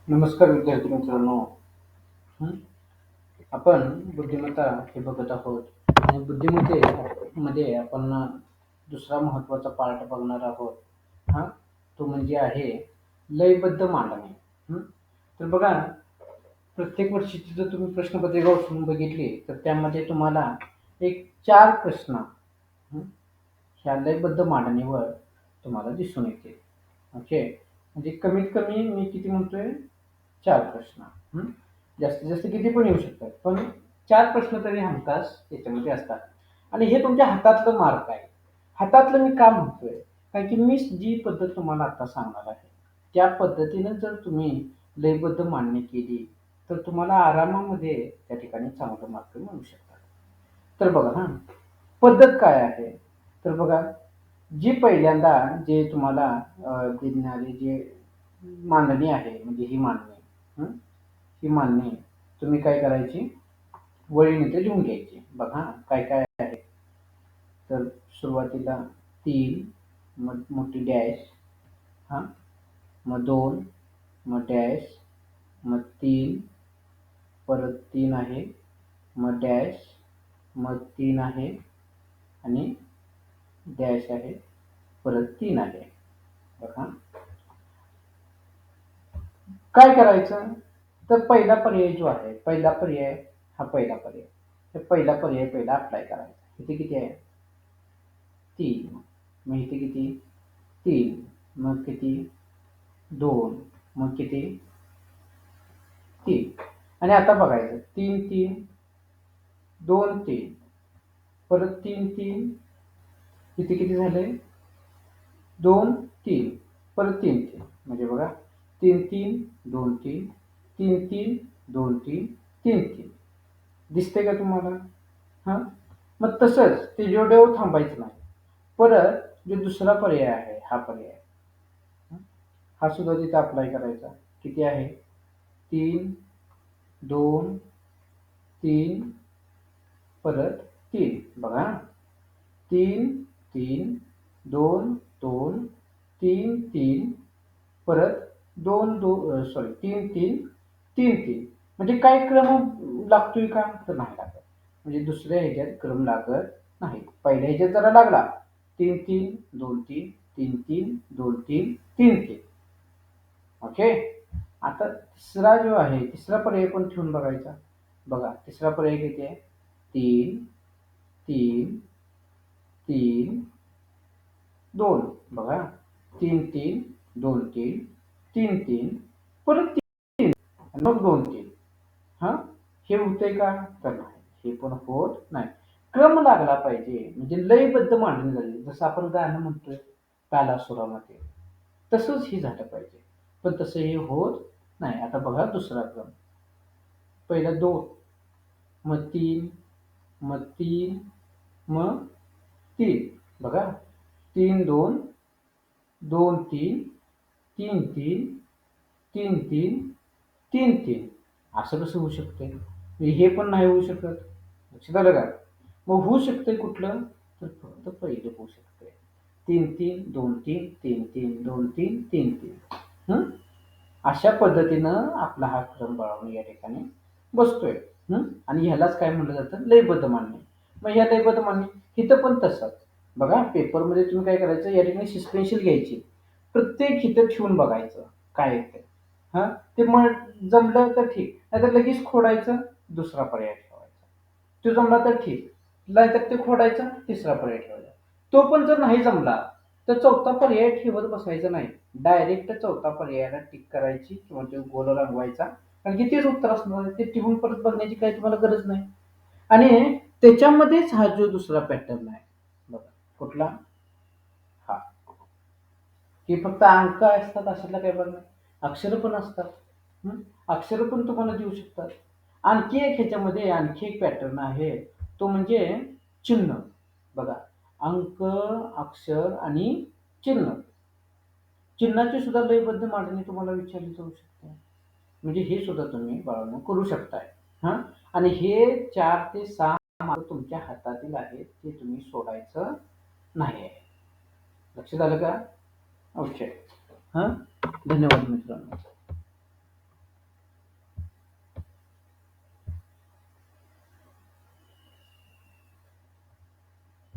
नमस्कार विद्यार्थी मित्रांनो. हं, आपण बुद्धिमत्ता हे बघत आहोत आणि बुद्धिमत्तेमध्ये आपण दुसरा महत्त्वाचा पार्ट बघणार आहोत. हां, तो म्हणजे आहे लयबद्ध मांडणी. हं, तर बघा, प्रत्येक वर्षीची जर तुम्ही प्रश्नपत्रिका उचलून बघितली तर त्यामध्ये तुम्हाला एक 4 प्रश्न हं, ह्या लयबद्ध मांडणीवर तुम्हाला दिसून येतील. ओके. म्हणजे कमीत कमी मी किती म्हणतोय 4 प्रश्न. हं. जास्तीत जास्त किती पण येऊ शकतात. पण 4 प्रश्न तरी हमखास त्याच्यामध्ये असतात. आणि हे तुमच्या हातातलं मार्क आहे. हातातलं मी का म्हणतोय? कारण की मी जी पद्धत तुम्हाला आता सांगणार आहे, त्या पद्धतीनं जर तुम्ही लयबद्ध मांडणी केली, तर तुम्हाला आरामामध्ये त्या ठिकाणी चांगले मार्क मिळू शकतात. तर बघा हां, पद्धत काय आहे? तर बघा, जी पहिल्यांदा जे तुम्हाला देणारी जे मांडणी आहे, म्हणजे ही मांडणी हं, ही मांडणी तुम्ही काय करायची, वळीने ते लिहून घ्यायची. बघा हां, काय काय आहे. तर सुरुवातीला 3, मग मोठी डॅश, हां, मग 2, मग डॅश, मग 3, परत 3 आहे, मग डॅश, मग 3 आहे आणि डॅश आहे, परत 3 आहे. बघा, काय करायचं? तर पहिला पर्याय जो आहे, पहिला पर्याय हा पहिला पर्याय. तर पहिला पर्याय पहिला अप्लाय करायचा. इथे किती आहे? 3. मग इथे किती? 3. मग किती? 2. मग किती? 3. आणि आता बघायचं 3, 3, 2, 3, परत 3, 3, इथे किती झाले? 2, 3, परत 3, 3. म्हणजे बघा, 3, 3, 2, 3, 3, 3, 2, 3, 3, 3. दिसतंय का तुम्हाला? हां. मग तसंच ते जेवढ्यावर थांबायचं नाही. परत जो दुसरा पर्याय आहे, हा पर्याय, हं, हा सुद्धा तिथे अप्लाय करायचा. किती आहे? 3, 2, 3, परत 3. बघा, 3, 3, 2, 2, 3, 3, परत 2, 2 सॉरी 3, 3, 3, 3. म्हणजे काय क्रम लागतोय का? तर नाही लागत. म्हणजे दुसऱ्या ह्याच्यात क्रम लागत नाही. पहिल्या ह्याच्यात जरा लागला. 3, 3, 2, 3, 3, 3, 2, 3, 3, 3. ओके. आता तिसरा जो आहे, तिसरा पर्याय पण ठेवून बघायचा. बघा, तिसरा पर्याय किती आहे? 3, 3, 3, 2. बघा, 3, 3, 2, 3, 3, 3, परत 3 आणि मग 2, 3. हां, हे होतंय का? तर नाही. हे पण होत नाही. क्रम लागला पाहिजे. म्हणजे लयबद्ध मांडणी झाली. जसं आपण गाणं म्हणतोय तालासुरामध्ये, तसंच हे झालं पाहिजे. पण तसं हे होत नाही. आता बघा दुसरा क्रम. पहिला 2, मग 3, मग 3, मग 3. बघा, 3, 2, 2, 3, 3, 3, 3, 3, 3, 3. असं कसं होऊ शकतंय? म्हणजे हे पण नाही होऊ शकत. लक्षात आलं का? मग होऊ शकतंय कुठलं? तर फक्त पहिलं होऊ शकतंय. 3, 3, 2, 3, 3, 3, 2, 3, 3, 3. हं? अशा पद्धतीनं आपला हा क्रम बळावून या ठिकाणी बसतोय. हं? आणि ह्यालाच काय म्हटलं जातं? लयबद्ध मांडणी. मग ह्या लयबद्ध मांडणी इथं पण तसंच. बघा, पेपरमध्ये तुम्ही काय करायचं, या ठिकाणी पेन्सिल घ्यायची. प्रत्येक इथं ठेवून बघायचं काय येतंय. हां, ते मग जमलं तर ठीक. नाहीतर लगेच खोडायचं, दुसरा पर्याय ठेवायचा. तो जमला तर ठीक. नाहीतर ते खोडायचं, तिसरा पर्याय ठेवायचा. तो पण जर नाही जमला, तर चौथा पर्याय ठेवत बसायचा नाही. डायरेक्ट चौथा पर्यायाला टिक करायची किंवा तो गोल रंगवायचा. कारण की तेच उत्तर असणार आहे. ते टिपून परत बघण्याची काही तुम्हाला गरज नाही. आणि त्याच्यामध्येच हा जो दुसरा पॅटर्न आहे, बघा कुठला? हा, की फक्त अंक असतात अशातला काही भाग नाही. अक्षरं पण असतात. हं. अक्षरं पण तुम्हाला देऊ शकतात. आणखी एक ह्याच्यामध्ये आणखी एक पॅटर्न आहे. तो म्हणजे चिन्ह. बघा, अंक, अक्षर आणि चिन्ह. चिन्हाची सुद्धा लयबद्ध मांडणी तुम्हाला विचारली जाऊ शकते. म्हणजे हे सुद्धा तुम्ही बाळांनो करू शकताय. हां, आणि हे 4 ते 6 मार्क तुमच्या हातातील आहेत. ते तुम्ही सोडायचं नाही आहे. लक्षात आलं का? ओके. हां, धन्यवाद मित्रांनो.